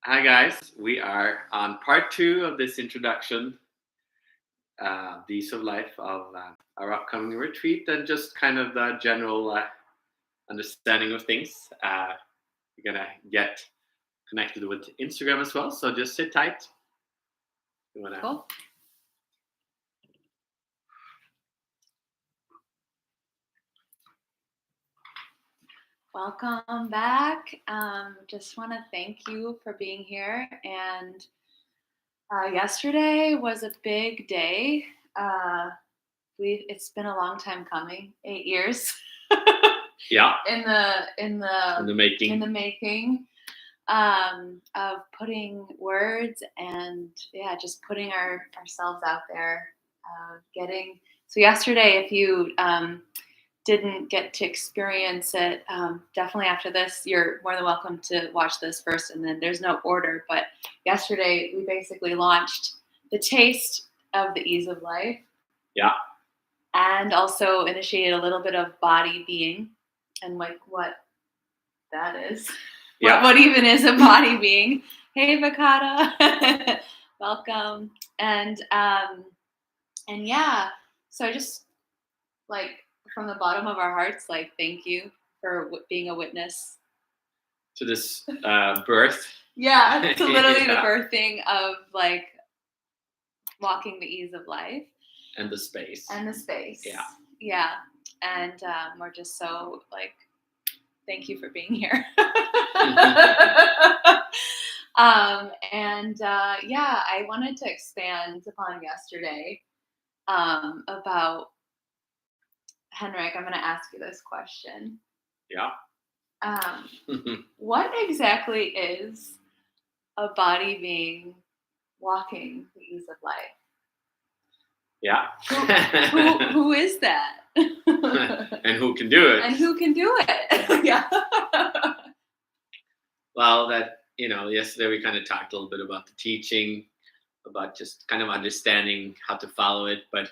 Hi, guys. We are on part two of this introduction, the Ease of Life of our upcoming retreat, and just kind of the general understanding of things. We're going to get connected with Instagram as well, so just sit tight. You wanna... Cool. Welcome back. Just want to thank you for being here. And yesterday was a big day. It's been a long time coming, 8 years. Yeah. In the making of putting words and just putting ourselves out there. So yesterday, if you didn't get to experience it, definitely after this, you're more than welcome to watch this first, and then there's no order. But yesterday, we basically launched the taste of the ease of life. Yeah. And also initiated a little bit of body being and like what that is. Yeah. What even is a body being? Hey, Vakata. Welcome. And yeah, so I just like from the bottom of our hearts, like thank you for being a witness to this birth. Yeah, to literally the birthing of like walking the ease of life. And the space. Yeah. Yeah. And we're just so like, thank you for being here. I wanted to expand upon yesterday about Henrik. I'm going to ask you this question. Yeah. What exactly is a body being walking the ease of life? Yeah. Who is that? And who can do it? Yeah. Well, yesterday we kind of talked a little bit about the teaching, about just kind of understanding how to follow it. But,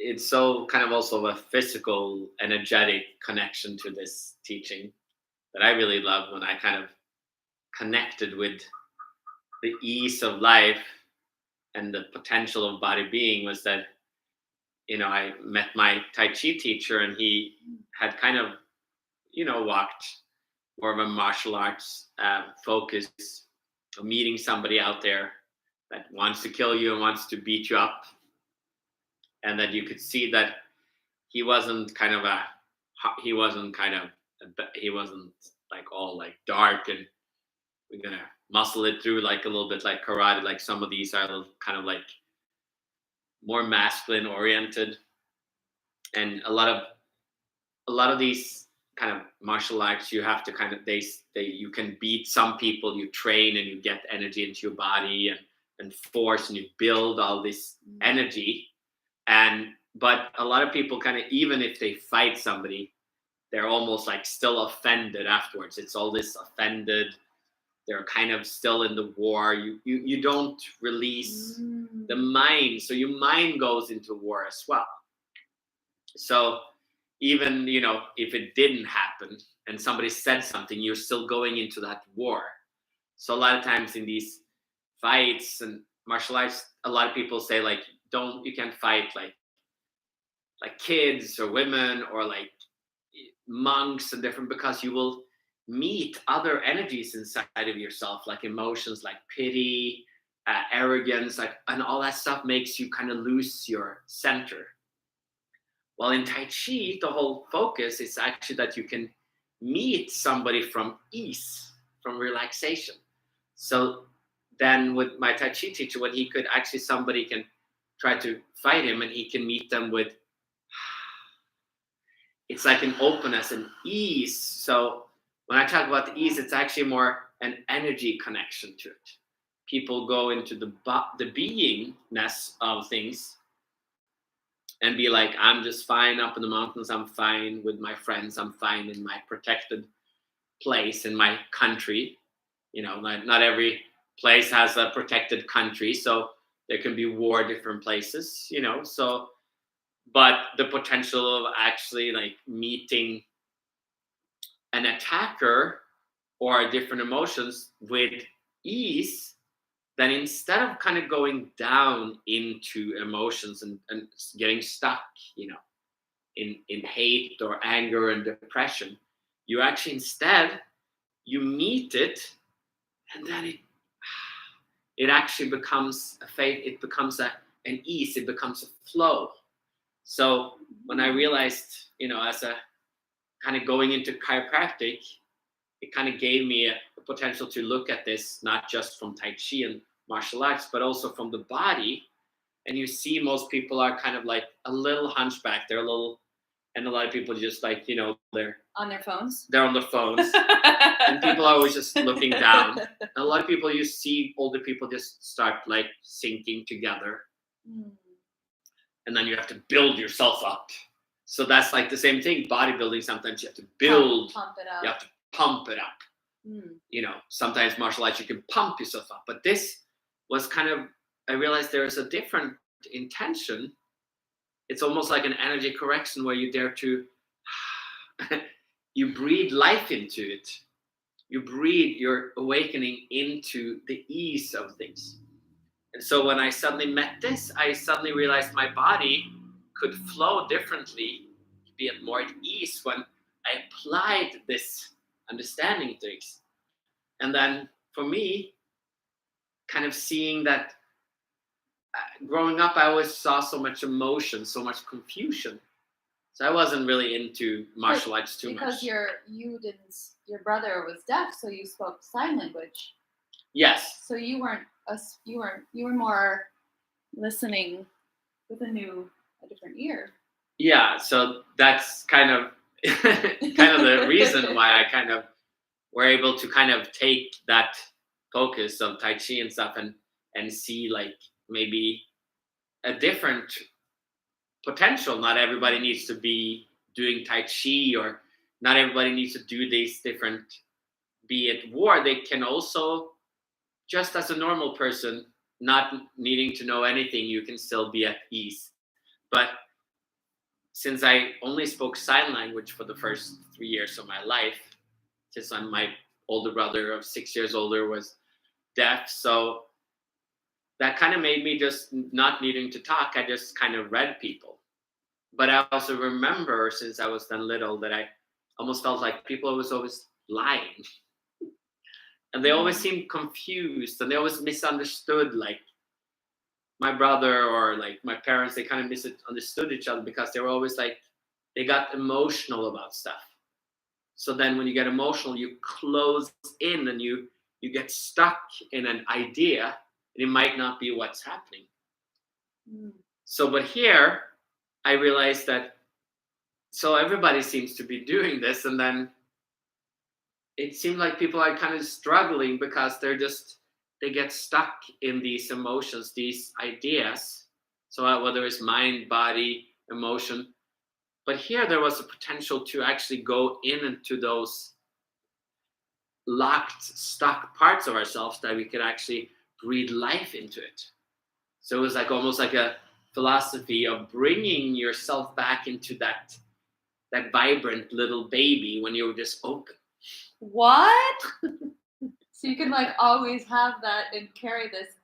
it's so kind of also a physical, energetic connection to this teaching that I really love when I kind of connected with the ease of life and the potential of body being was that, I met my Tai Chi teacher and he had kind of, walked more of a martial arts focus of meeting somebody out there that wants to kill you and wants to beat you up. And that you could see that he wasn't like all like dark and we're going to muscle it through like a little bit like karate. Like some of these are a little kind of like more masculine oriented. And a lot of these kind of martial arts, you have to kind of you can beat some people, you train and you get energy into your body and force and you build all this energy. But a lot of people kind of, even if they fight somebody, they're almost like still offended afterwards. It's all this offended. They're kind of still in the war. You don't release the mind, so your mind goes into war as well. So even, if it didn't happen and somebody said something, you're still going into that war. So a lot of times in these fights and martial arts, a lot of people say like, you can't fight like kids or women or like monks and different, because you will meet other energies inside of yourself, like emotions like pity, arrogance, like, and all that stuff makes you kind of lose your center. Well, in Tai Chi, the whole focus is actually that you can meet somebody from ease, from relaxation. So then with my Tai Chi teacher, when he could actually, somebody can try to fight him and he can meet them with, it's like an openness and ease. So when I talk about the ease, it's actually more an energy connection to it. People go into the beingness of things and be like, I'm just fine up in the mountains. I'm fine with my friends. I'm fine in my protected place in my country. Not every place has a protected country. So there can be war different places, so, but the potential of actually like meeting an attacker or different emotions with ease, then instead of kind of going down into emotions and getting stuck, in hate or anger and depression, you actually instead you meet it, and then it actually becomes a faith, it becomes an ease, it becomes a flow. So when I realized, as a kind of going into chiropractic, it kind of gave me a potential to look at this not just from Tai Chi and martial arts, but also from the body. And you see most people are kind of like a little hunchback. They're a little, and a lot of people just like, they're on their phones. They're on their phones. And people are always just looking down. And a lot of people, you see older people just start like sinking together. And then you have to build yourself up. So that's like the same thing. Bodybuilding, sometimes you have to build. Pump it up. You have to pump it up. Sometimes martial arts, you can pump yourself up. But this was kind of, I realized there is a different intention. It's almost like an energy correction where you dare to, you breathe life into it. You breathe your awakening into the ease of things. And so when I suddenly met this, I suddenly realized my body could flow differently, be at more at ease when I applied this understanding things. And then for me, kind of seeing that growing up, I always saw so much emotion, so much confusion. So I wasn't really into martial arts too much. Because your brother was deaf, so you spoke sign language. Yes. So you were more listening with a different ear. Yeah, so that's kind of the reason why I kind of were able to kind of take that focus of Tai Chi and stuff and see like maybe a different potential. Not everybody needs to be doing Tai Chi, or not everybody needs to do these different, be it war. They can also, just as a normal person, not needing to know anything, you can still be at ease. But since I only spoke sign language for the first 3 years of my life, since my older brother of 6 years older was deaf, so that kind of made me just not needing to talk. I just kind of read people. But I also remember, since I was then little, that I almost felt like people was always lying. And they always seemed confused, and they always misunderstood, like my brother or like my parents, they kind of misunderstood each other because they were always like, they got emotional about stuff. So then when you get emotional, you close in and you get stuck in an idea, and it might not be what's happening. So, but here I realized that, so everybody seems to be doing this, and then it seemed like people are kind of struggling because they get stuck in these emotions, these ideas. So whether it's mind, body, emotion. But here there was a potential to actually go into those locked, stuck parts of ourselves that we could actually breathe life into it. So it was like almost like a philosophy of bringing yourself back into that vibrant little baby when you were just open. What? So you can like always have that and carry this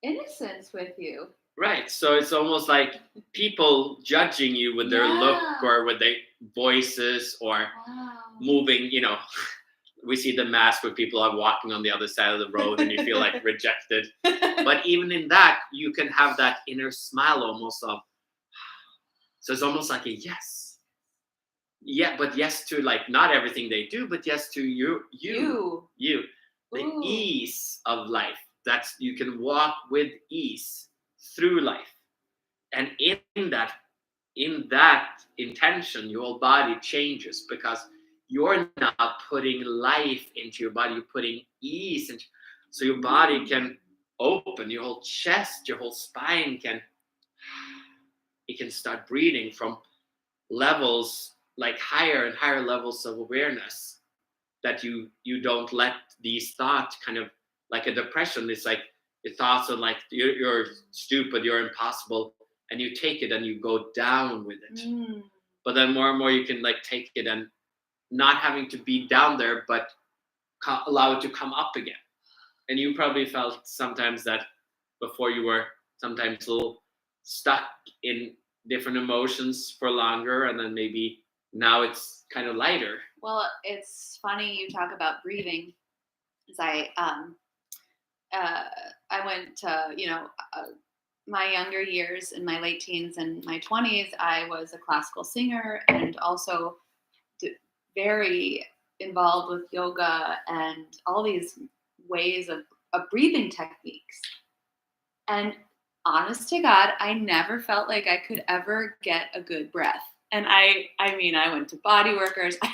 innocence with you. Right. So it's almost like people judging you with their look or with their voices or moving, we see the mask where people are walking on the other side of the road and you feel like rejected. But even in that, you can have that inner smile almost of, so it's almost like a yes. Yeah, but yes to like not everything they do, but yes to you. The Ooh. ease of life. That's, you can walk with ease through life. And in that intention, your whole body changes because you're now putting life into your body, you're putting ease into, so your body can open, your whole chest, your whole spine it can start breathing from levels like higher and higher levels of awareness, that you don't let these thoughts kind of like a depression. It's like your thoughts are like you're stupid, you're impossible, and you take it and you go down with it. But then more and more you can like take it and not having to be down there, but allow it to come up again. And you probably felt sometimes that before you were sometimes a little stuck in different emotions for longer, and then maybe now it's kind of lighter. Well, it's funny you talk about breathing. As I went to, my younger years, in my late teens and my 20s, I was a classical singer and also very involved with yoga and all these ways of breathing techniques. And honest to God, I never felt like I could ever get a good breath. And I mean, I went to Body Workers. I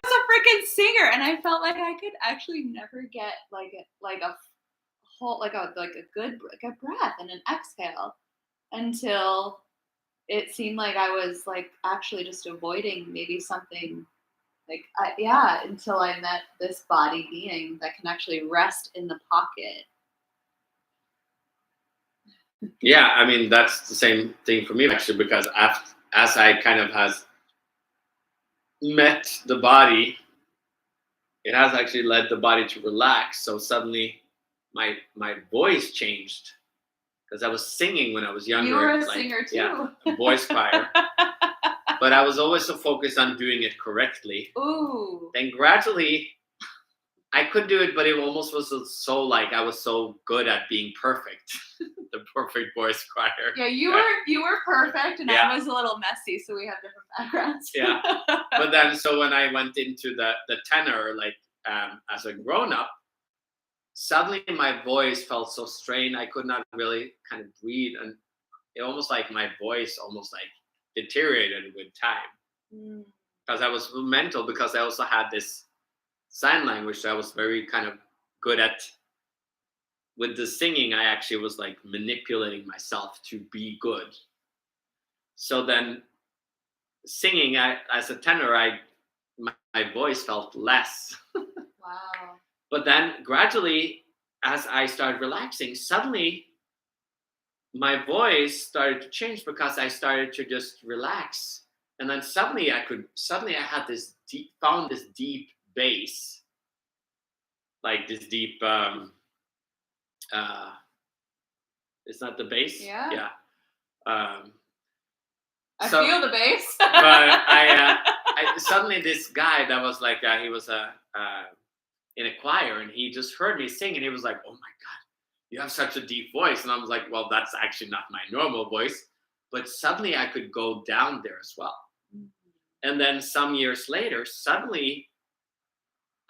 was a freaking singer, and I felt like I could actually never get a good breath and an exhale until it seemed like I was like actually just avoiding maybe something until I met this body being that can actually rest in the pocket. Yeah, I mean, that's the same thing for me actually, because as I kind of has met the body, it has actually led the body to relax. So suddenly my voice changed, because I was singing when I was younger. You were a singer too. Yeah, a voice choir. But I was always so focused on doing it correctly. Ooh. Then gradually, I could do it, but it almost was so like I was so good at being perfect. The perfect voice choir. Yeah, you were perfect, and I was a little messy, so we have different backgrounds. Yeah. But then, so when I went into the tenor, as a grown-up, suddenly my voice felt so strained. I could not really kind of breathe, and it almost like my voice almost like deteriorated with time. Because I was mental, because I also had this sign language that I was very kind of good at. With the singing, I actually was like manipulating myself to be good. So then singing, as a tenor, my voice felt less. Wow. But then gradually, as I started relaxing, suddenly my voice started to change, because I started to just relax. And then suddenly I had this found this deep bass, like this deep, it's not the bass. Yeah. I So, feel the bass. But I suddenly, this guy that was like, he was in a choir, and he just heard me sing, and he was like, "Oh my God, you have such a deep voice." And I was like, "Well, that's actually not my normal voice." But suddenly I could go down there as well. And then some years later,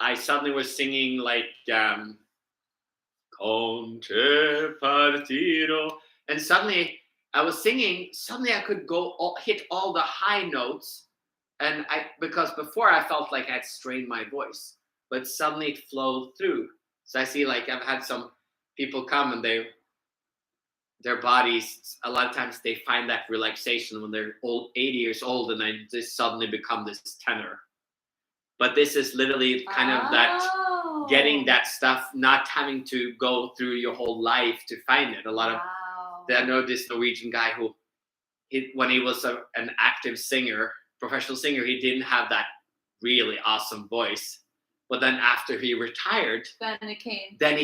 I suddenly was singing like Conte Partito, and suddenly I was singing. Suddenly I could hit all the high notes, and because before I felt like I had strained my voice, but suddenly it flowed through. So I see, like, I've had some people come, and their bodies, a lot of times they find that relaxation when they're 80 years old, and they just suddenly become this tenor. But this is literally kind of that getting that stuff, not having to go through your whole life to find it. A lot of, I know this Norwegian guy who, when he was an active singer, professional singer, he didn't have that really awesome voice. But then after he retired, then he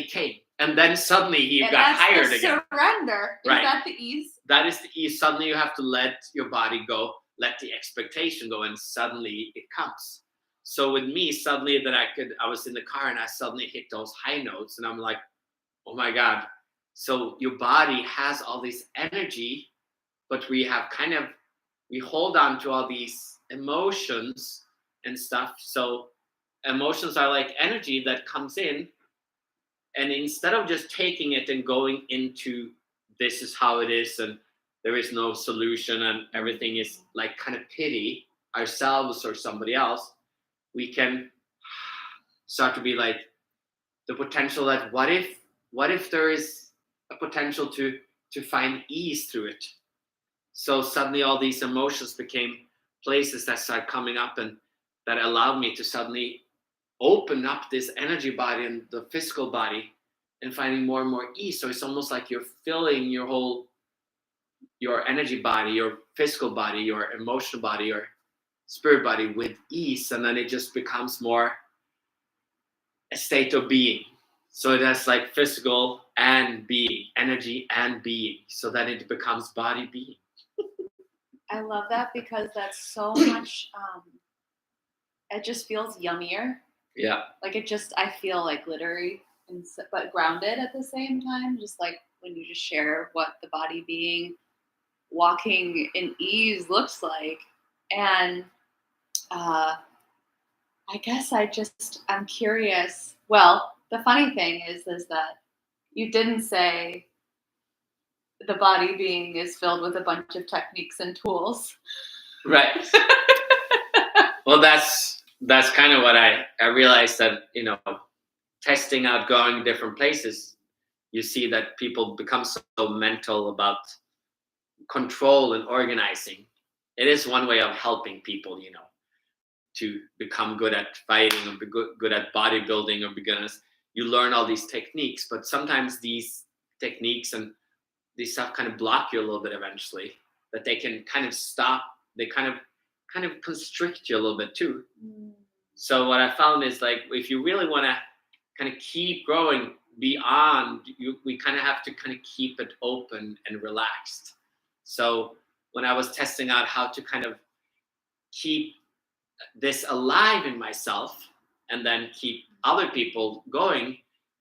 came. And then suddenly he got hired again. Surrender. Right. Is that the ease? That is the ease. Suddenly you have to let your body go, let the expectation go, and suddenly it comes. So with me, suddenly I was in the car, and I suddenly hit those high notes, and I'm like, oh my God. So your body has all this energy, but we hold on to all these emotions and stuff. So emotions are like energy that comes in, and instead of just taking it and going into this is how it is, and there is no solution, and everything is like kind of pity ourselves or somebody else, we can start to be like the potential that what if there is a potential to find ease through it. So suddenly all these emotions became places that started coming up, and that allowed me to suddenly open up this energy body and the physical body, and finding more and more ease. So it's almost like you're filling your energy body, your physical body, your emotional body, spirit body with ease, and then it just becomes more a state of being. So it has like physical and being, energy and being, so that it becomes body being. I love that, because that's so much, it just feels yummier. Yeah. Like I feel like glittery, but grounded at the same time. Just like when you just share what the body being, walking in ease looks like. And I guess I'm curious. Well, the funny thing is that you didn't say the body being is filled with a bunch of techniques and tools. Right. Well, that's kind of what I realized, that, testing out, going different places, you see that people become so mental about control and organizing. It is one way of helping people, to become good at fighting or be good at bodybuilding or beginners. You learn all these techniques, but sometimes these techniques and these stuff kind of block you a little bit eventually, that they can kind of stop. They kind of constrict you a little bit too. So what I found is, like, if you really want to kind of keep growing beyond, we kind of have to kind of keep it open and relaxed. So when I was testing out how to kind of keep this alive in myself and then keep other people going,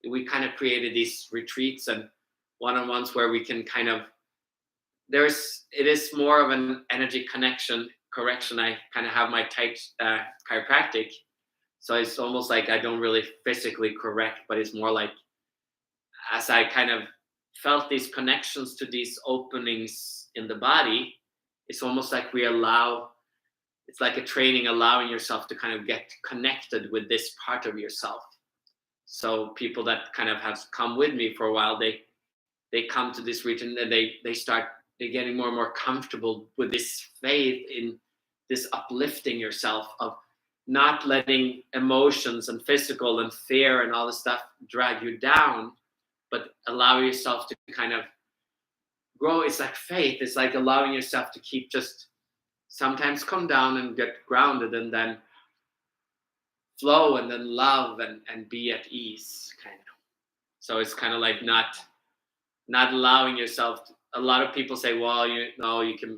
we kind of created these retreats and one-on-ones where we can kind of, it is more of an energy correction. I kind of have my tight chiropractic, so it's almost like I don't really physically correct, but it's more like, as I kind of felt these connections to these openings in the body, it's almost like it's like a training, allowing yourself to kind of get connected with this part of yourself. So people that kind of have come with me for a while, they come to this region and they're getting more and more comfortable with this faith in this uplifting yourself, of not letting emotions and physical and fear and all this stuff drag you down, but allow yourself to kind of grow. It's like faith. It's like allowing yourself to keep just sometimes come down and get grounded, and then flow, and then love, and be at ease, kind of. So it's kind of like not allowing yourself to, a lot of people say, well, you can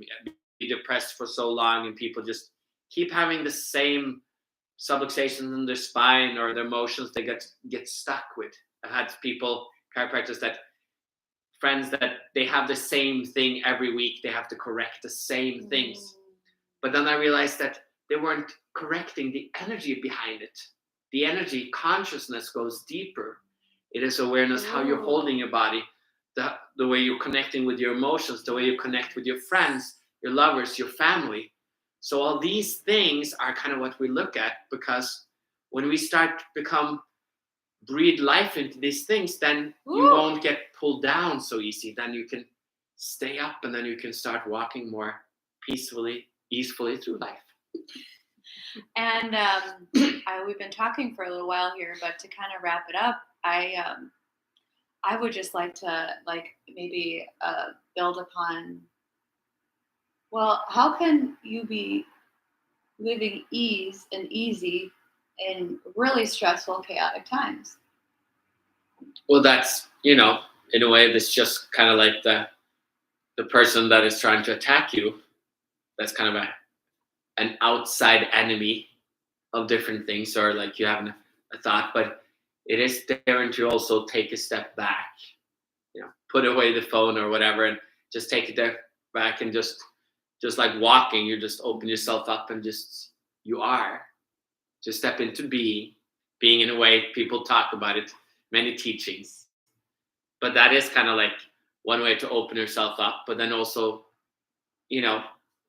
be depressed for so long, and people just keep having the same subluxations in their spine or their emotions they get stuck with. I've had chiropractors, friends that they have the same thing every week. They have to correct the same things. But then I realized that they weren't correcting the energy behind it. The energy consciousness goes deeper. It is awareness, how you're holding your body, the way you're connecting with your emotions, the way you connect with your friends, your lovers, your family. So all these things are kind of what we look at, because when we start to breathe life into these things, then you won't get pulled down so easy. Then you can stay up, and then you can start walking more peacefully, easily through life. And we've been talking for a little while here, but to kind of wrap it up, I would just like to maybe build upon, well, how can you be living ease and easy in really stressful, chaotic times? Well, that's, in a way, that's just kind of like the person that is trying to attack you. That's kind of an outside enemy of different things, or like you have a thought, but it is daring to also take a step back, put away the phone or whatever, and just take a step back, and just like walking, you just open yourself up, and just step into being in a way. People talk about it, many teachings, but that is kind of like one way to open yourself up. But then also,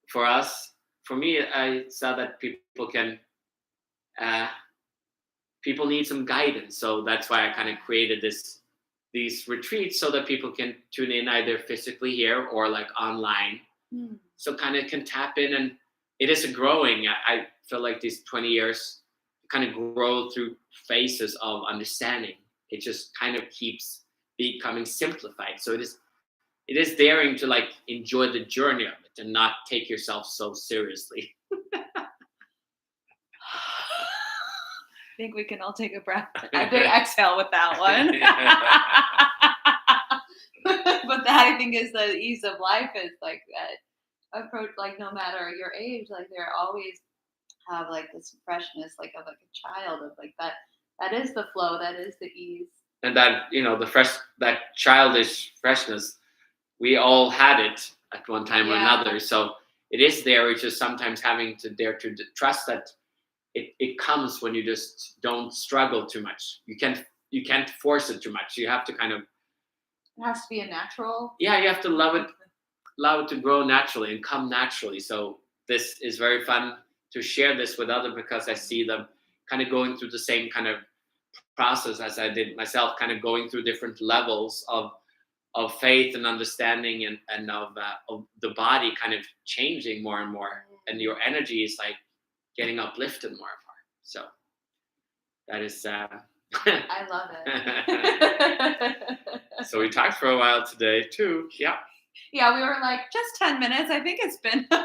for me, I saw that people need some guidance. So that's why I kind of created these retreats, so that people can tune in either physically here or like online. So kind of can tap in, and it is a growing. I feel like these 20 years kind of grow through phases of understanding. It just kind of keeps becoming simplified. So it is daring to like enjoy the journey of it and not take yourself so seriously. think we can all take a breath, a big exhale with that one. But that I think is the ease of life, is like that approach. Like no matter your age, like they're always have like this freshness, like of like a child, of like that. That is the flow. That is the ease. And that that childish freshness, we all had it at one time or another. So it is there. It's just sometimes having to dare to trust that it comes when you just don't struggle too much. You can't force it too much. You have to kind of. It has to be a natural. Yeah, you have to allow it to grow naturally and come naturally. So this is very fun to share this with others, because I see them kind of going through the same kind of process as I did myself, kind of going through different levels of faith and understanding and of the body kind of changing more and more, and your energy is like getting uplifted more and more. So that is I love it. So we talked for a while today too. Yeah. Yeah, we were like, just 10 minutes. I think it's been 20.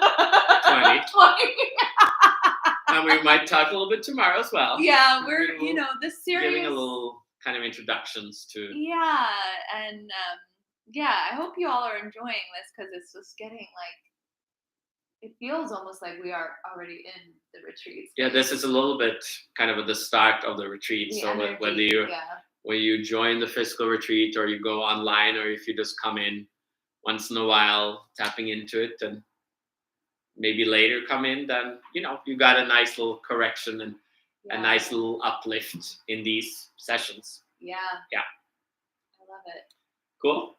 And we might talk a little bit tomorrow as well. Yeah, we're, this series. Giving a little kind of introductions to. Yeah, and I hope you all are enjoying this, because it's just getting like, it feels almost like we are already in the retreats. Yeah, this is a little bit kind of at the start of the retreat. So whether you join the physical retreat or you go online, or if you just come in once in a while, tapping into it, and maybe later come in, then you got a nice little correction and a nice little uplift in these sessions. Yeah. I love it. Cool.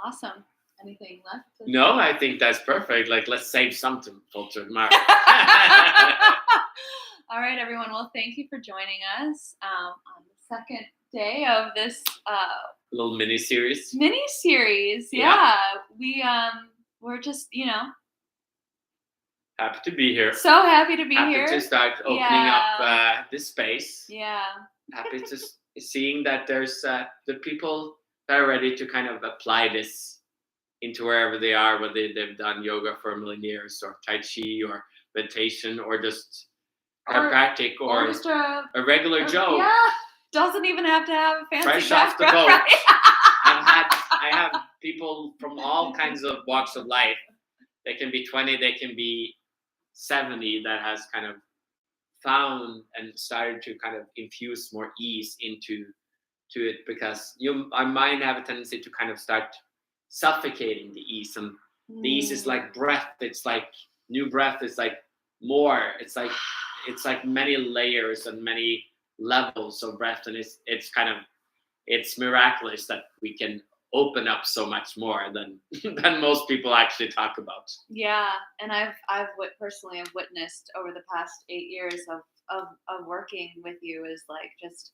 Awesome. Anything left? No, I think that's perfect. Like, let's save something for tomorrow. All right, everyone. Well, thank you for joining us on the second day of this little mini series. Yeah. We're just happy to be here. So happy to be here. Happy to start opening up this space. Yeah. Happy to seeing that there's the people that are ready to kind of apply this into wherever they are, whether they've done yoga for a million years, or Tai Chi, or meditation, or just chiropractic, or just a regular Joe. Yeah, doesn't even have to have a fancy fresh off the boat. I have people from all kinds of walks of life. They can be 20, they can be 70, that has kind of found and started to kind of infuse more ease into it, because our mind have a tendency to kind of start suffocating the ease, and the ease is like breath. It's like new breath. It's like more. It's like many layers and many levels of breath, and it's miraculous that we can open up so much more than most people actually talk about. Yeah, and I've personally witnessed over the past 8 years of working with you, is like just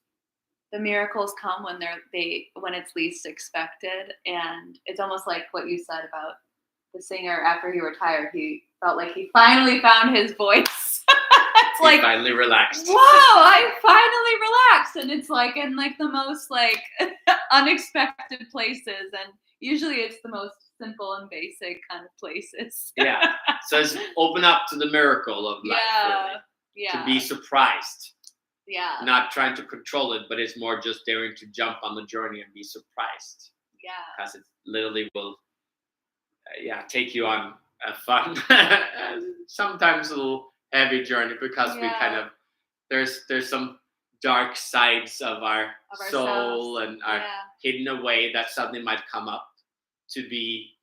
the miracles come when it's least expected. And it's almost like what you said about the singer after he retired. He felt like he finally found his voice. It's like finally relaxed. Whoa, I finally relaxed. And it's like in like the most like unexpected places. And usually it's the most simple and basic kind of places. Yeah. So it's open up to the miracle of life. Really. Yeah. To be surprised. Yeah. Not trying to control it, but it's more just daring to jump on the journey and be surprised. Yeah. Because it literally will, take you on a fun, sometimes a little heavy journey, because we kind of, there's some dark sides of our soul and are hidden away that suddenly might come up to be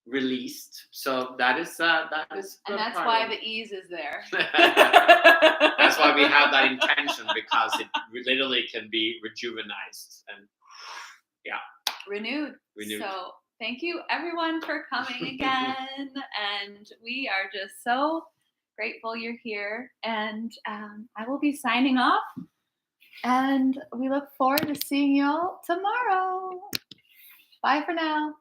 released. So that is and that's why the ease is there. That's why we have that intention, because it literally can be rejuvenized and renewed. So thank you everyone for coming again, and we are just so grateful you're here. And I will be signing off, and we look forward to seeing y'all tomorrow. Bye for now.